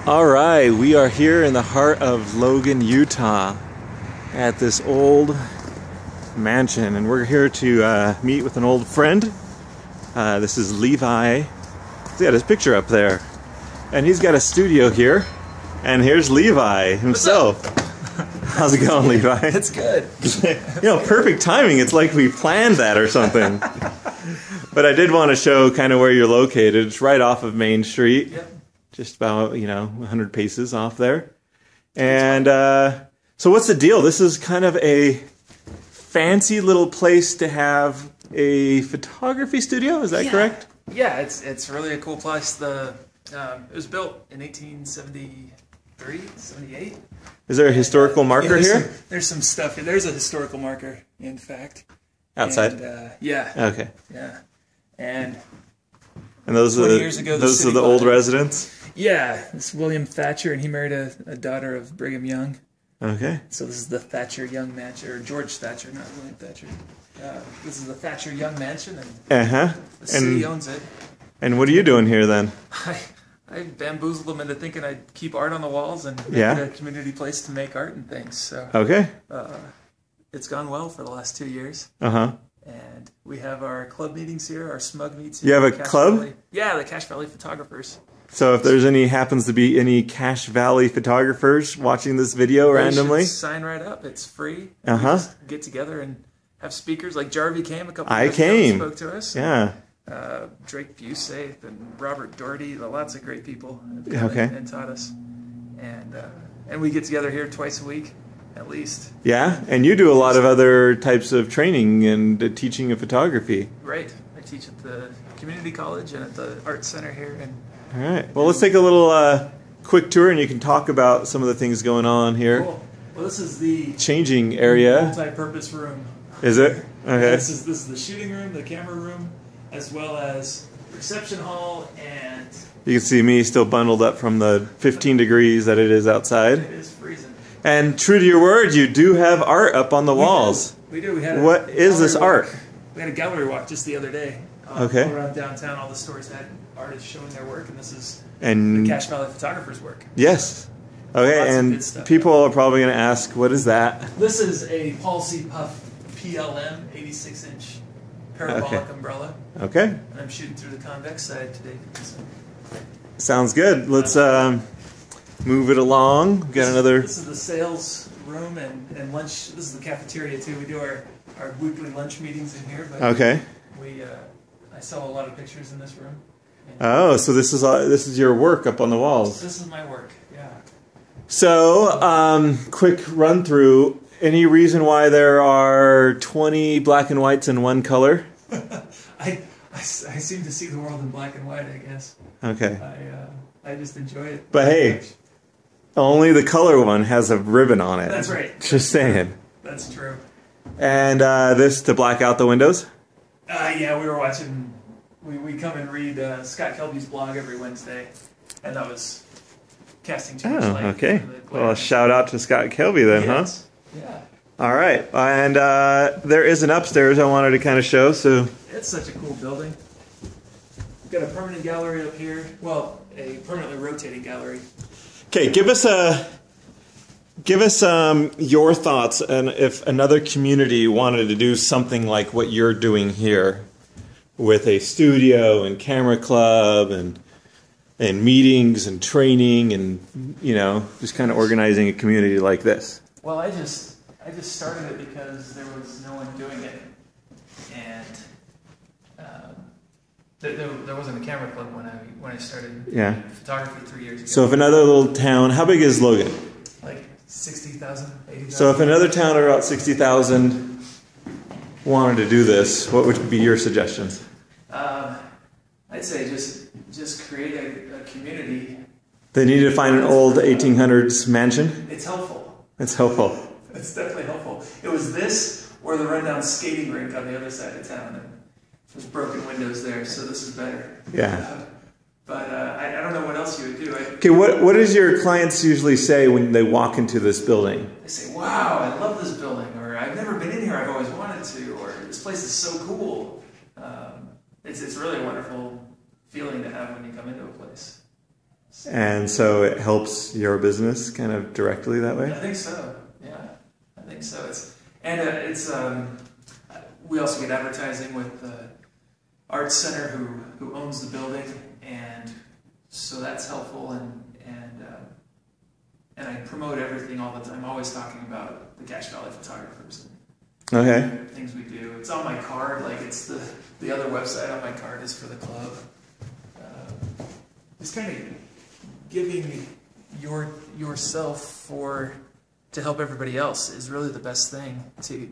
All right, we are here in the heart of Logan, Utah at this old mansion, and we're here to meet with an old friend. This is Levi. He's got his picture up there, and he's got a studio here, and here's Levi himself. How's it going, Levi? It's good. Perfect timing. It's like we planned that or something. But I did want to show kind of where you're located. It's right off of Main Street. Yep. Just about, 100 paces off there. And so what's the deal? This is kind of a fancy little place to have a photography studio. Is that correct? Yeah, it's really a cool place. It was built in 1873, 78. Is there a historical marker here? There's some stuff here. There's a historical marker, in fact. Outside? And, yeah. Okay. Yeah. And those are the old residents? Yeah, it's William Thatcher, and he married a daughter of Brigham Young. Okay. So this is the Thatcher Young Mansion, or George Thatcher, not William Thatcher. This is the Thatcher Young Mansion, and the city owns it. And what are you doing here then? I bamboozled them into thinking I'd keep art on the walls and make it a community place to make art and things. So okay. It's gone well for the last 2 years. And we have our club meetings here, our smug meets here. You have a club? Valley. Yeah, the Cache Valley Photographers. So if there's happens to be any Cache Valley photographers watching this video randomly, sign right up. It's free. We just get together and have speakers. Like Jarvie came a couple of years ago and spoke to us. Yeah. Drake Busaith and Robert Doherty, lots of great people have come and taught us. And we get together here twice a week, at least. Yeah, and you do a lot of other types of training and teaching of photography. Right. I teach at the community college and at the art center here. All right. Well, let's take a little quick tour, and you can talk about some of the things going on here. Cool. Well, this is the changing area. Multi-purpose room. Is it? Okay. This is the shooting room, the camera room, as well as reception hall, and you can see me still bundled up from the 15 degrees that it is outside. It is freezing. And true to your word, you do have art up on the walls. We do. What is this art? We had a gallery walk just the other day. All around downtown, all the stores had artists showing their work, and this is the Cache Valley photographers' work. Yes. Okay, and people are probably going to ask, what is that? This is a Paul C. Puff PLM 86-inch parabolic umbrella. Okay. And I'm shooting through the convex side today. So. Sounds good. Let's move it along. We've got another. This is the sales room and lunch. This is the cafeteria too. We do our weekly lunch meetings in here. But I sell a lot of pictures in this room. Oh, so this is your work up on the walls. This is my work. Yeah. So, quick run through. Any reason why there are 20 black and whites and one color? I seem to see the world in black and white, I guess. Okay. I just enjoy it. But hey, only the color one has a ribbon on it. That's right. Just saying. That's true. And this to black out the windows? Yeah, we were watching. We come and read Scott Kelby's blog every Wednesday, and that was casting too much light. Okay. Well, shout out to Scott Kelby then, huh? Yeah. All right, and there is an upstairs I wanted to kind of show. So it's such a cool building. We've got a permanent gallery up here. Well, a permanently rotating gallery. Okay, give us your thoughts, and if another community wanted to do something like what you're doing here, with a studio and camera club and meetings and training and just kind of organizing a community like this. Well, I just started it because there was no one doing it, and there wasn't a camera club when I started photography 3 years ago. So if another little town, how big is Logan? Like 60,000, 80,000. So if another town of about 60,000 wanted to do this, what would be your suggestions? I'd say just create a community. They need to find an old 1800s mansion? It's helpful. It's helpful. It's definitely helpful. It was this or the rundown skating rink on the other side of town. And there's broken windows there, so this is better. Yeah. But I don't know what else you would do. Okay, what does your clients usually say when they walk into this building? They say, wow, I love this building, or I've never been in here, I've always wanted to, or this place is so cool. It's really a wonderful feeling to have when you come into a place. And so it helps your business kind of directly that way? I think so. Yeah, I think so. We also get advertising with the Arts Center who owns the building, and so that's helpful. And I promote everything all the time. I'm always talking about the Cache Valley photographers and things we do. It's on my card. Like it's the other website on my card is for the club. Just kind of giving yourself to help everybody else is really the best thing to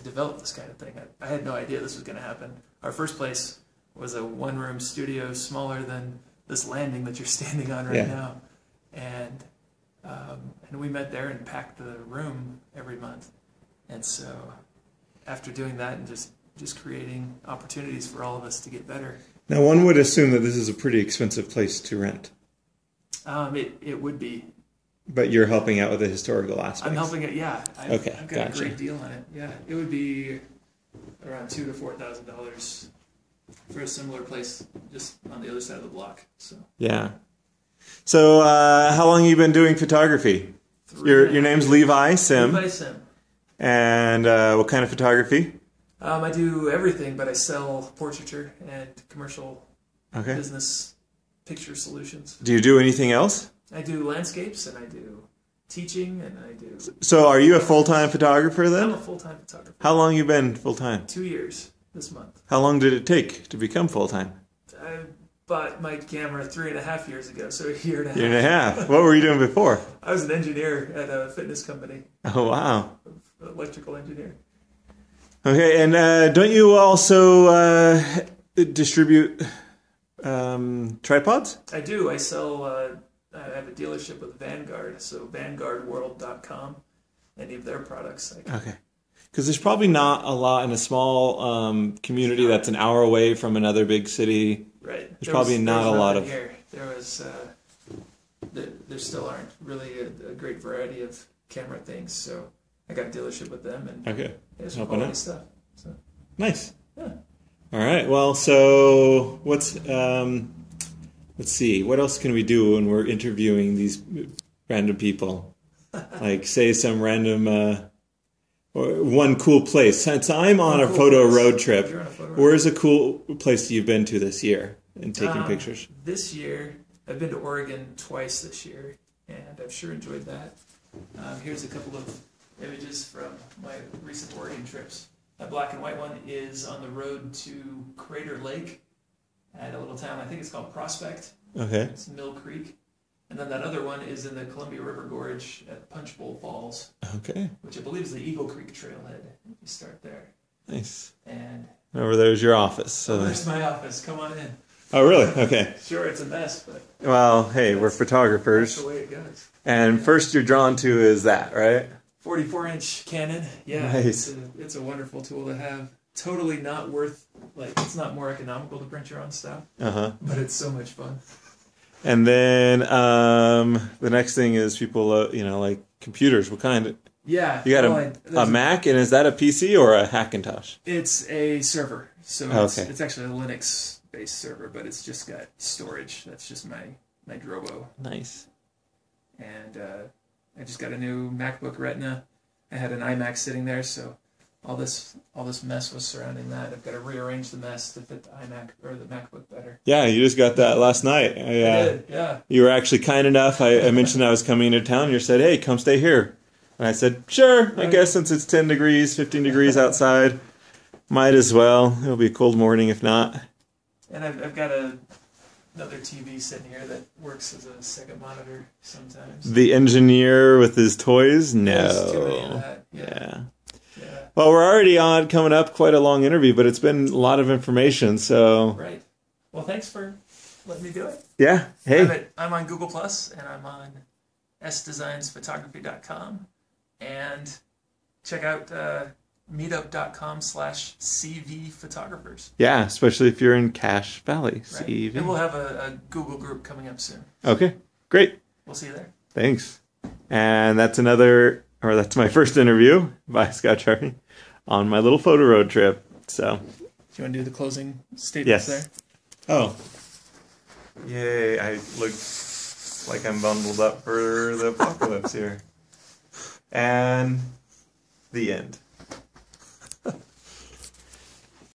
develop this kind of thing. I had no idea this was going to happen. Our first place was a one-room studio smaller than this landing that you're standing on right now, and we met there and packed the room every month. And so after doing that and just creating opportunities for all of us to get better. Now, one would assume that this is a pretty expensive place to rent. It would be. But you're helping out with the historical aspects. I'm helping it, yeah. I've got gotcha. a great deal on it. Yeah, it would be around $2,000 to $4,000 for a similar place just on the other side of the block. So yeah. So how long have you been doing photography? Your name's Levi Sim. Levi Sim. And what kind of photography? I do everything, but I sell portraiture and commercial business picture solutions. Do you do anything else? I do landscapes, and I do teaching, and I do... So are you a full-time photographer then? I'm a full-time photographer. How long have you been full-time? 2 years this month. How long did it take to become full-time? I bought my camera 3.5 years ago, so a year and a half. Year and a half. What were you doing before? I was an engineer at a fitness company. Oh, wow. Electrical engineer. Okay, and don't you also distribute tripods? I do. I sell... I have a dealership with Vanguard, so vanguardworld.com, any of their products. Okay. Because there's probably not a lot in a small community that's an hour away from another big city. Right. There's probably not a lot of... Here. There still aren't really a great variety of camera things, so I got a dealership with them, and it's quality stuff. So. Nice. Yeah. All right. Well, so what's... let's see, what else can we do when we're interviewing these random people? Like, say some random, one cool place. Since I'm on a photo road trip, where's a cool place you've been to this year and taking pictures? This year, I've been to Oregon twice this year, and I've sure enjoyed that. Here's a couple of images from my recent Oregon trips. That black and white one is on the road to Crater Lake, at a little town, I think it's called Prospect. Okay. It's Mill Creek. And then that other one is in the Columbia River Gorge at Punch Bowl Falls. Okay. Which I believe is the Eagle Creek Trailhead. You start there. Nice. And over there's your office. So there's my office. Come on in. Oh, really? Okay. Sure, it's a mess, but... Well, hey, we're photographers. That's the way it goes. And first you're drawn to is that, right? 44-inch Canon. Yeah. Nice. It's a wonderful tool to have. Totally not worth, like, it's not more economical to print your own stuff. But it's so much fun. And then the next thing is people, like computers. What kind? Yeah. You got a Mac, and is that a PC or a Hackintosh? It's a server. So it's actually a Linux-based server, but it's just got storage. That's just my Drobo. Nice. And I just got a new MacBook Retina. I had an iMac sitting there, so... All this mess was surrounding that. I've got to rearrange the mess to fit the iMac or the MacBook better. Yeah, you just got that last night. I did, yeah. You were actually kind enough. I mentioned I was coming into town. You said, hey, come stay here. And I said, sure, I guess since it's 10 degrees, 15 degrees outside, might as well. It'll be a cold morning if not. And I've got another TV sitting here that works as a second monitor sometimes. The engineer with his toys? No. There's too many of that. Yeah. Well, we're already coming up quite a long interview, but it's been a lot of information, so... Right. Well, thanks for letting me do it. Yeah. Hey. I'm on Google+, and I'm on sdesignsphotography.com, and check out meetup.com/CV photographers. Yeah, especially if you're in Cache Valley. Right. CV. And we'll have a Google group coming up soon. Okay, great. We'll see you there. Thanks. And that's my first interview by Scott Charney on my little photo road trip. So, do you want to do the closing statements there? Oh. Yay, I looked like I'm bundled up for the apocalypse here. And the end.